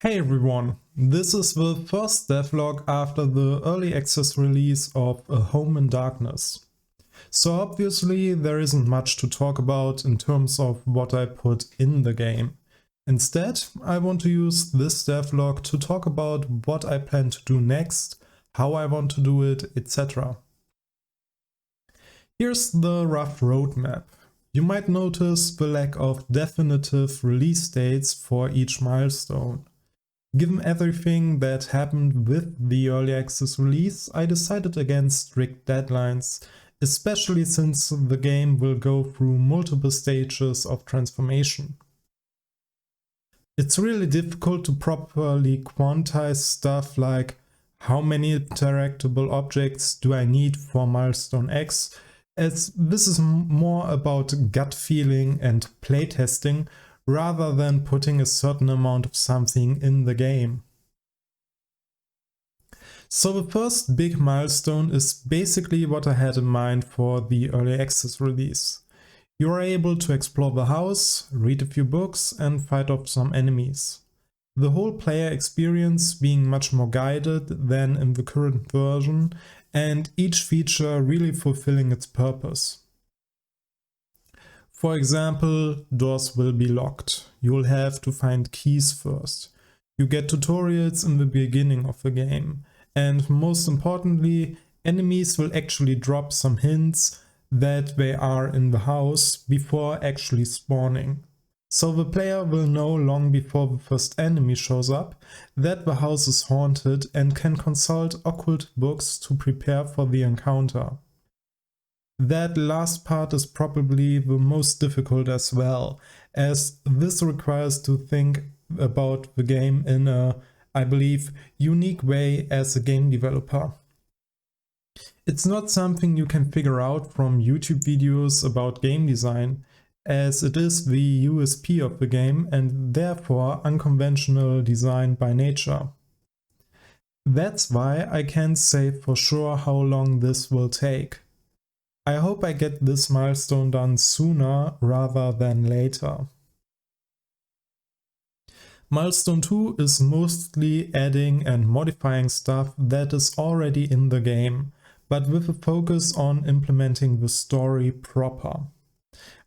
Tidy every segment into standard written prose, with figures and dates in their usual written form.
Hey everyone, this is the first devlog after the early access release of A Home in Darkness. So obviously there isn't much to talk about in terms of what I put in the game. Instead, I want to use this devlog to talk about what I plan to do next, how I want to do it, etc. Here's the rough roadmap. You might notice the lack of definitive release dates for each milestone. Given everything that happened with the early access release, I decided against strict deadlines, especially since the game will go through multiple stages of transformation. It's really difficult to properly quantize stuff like how many interactable objects do I need for milestone X, as this is more about gut feeling and playtesting rather than putting a certain amount of something in the game. So the first big milestone is basically what I had in mind for the early access release. You are able to explore the house, read a few books and fight off some enemies. The whole player experience being much more guided than in the current version, and each feature really fulfilling its purpose. For example, doors will be locked. You'll have to find keys first. You get tutorials in the beginning of the game. And most importantly, enemies will actually drop some hints that they are in the house before actually spawning. So the player will know long before the first enemy shows up that the house is haunted and can consult occult books to prepare for the encounter. That last part is probably the most difficult as well, as this requires to think about the game in a, I believe, unique way as a game developer. It's not something you can figure out from YouTube videos about game design, as it is the USP of the game and therefore unconventional design by nature. That's why I can't say for sure how long this will take. I hope I get this milestone done sooner rather than later. Milestone 2 is mostly adding and modifying stuff that is already in the game, but with a focus on implementing the story proper.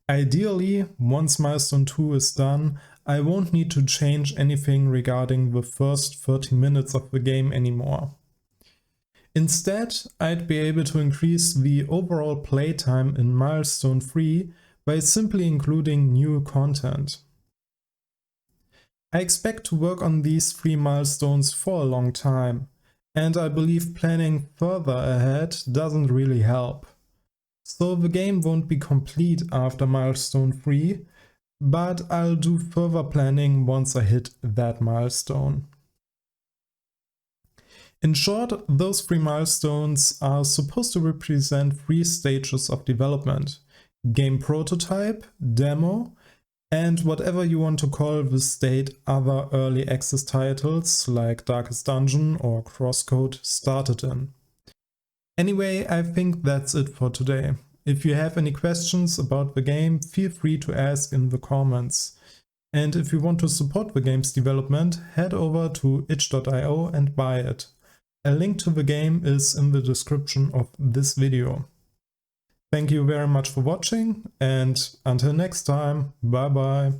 Ideally, once Milestone 2 is done, I won't need to change anything regarding the first 30 minutes of the game anymore. Instead, I'd be able to increase the overall playtime in Milestone 3 by simply including new content. I expect to work on these 3 milestones for a long time, and I believe planning further ahead doesn't really help. So the game won't be complete after Milestone 3, but I'll do further planning once I hit that milestone. In short, those 3 milestones are supposed to represent 3 stages of development: game prototype, demo, and whatever you want to call the state other early access titles like Darkest Dungeon or Crosscode started in. Anyway, I think that's it for today. If you have any questions about the game, feel free to ask in the comments. And if you want to support the game's development, head over to itch.io and buy it. A link to the game is in the description of this video. Thank you very much for watching, and until next time, bye bye.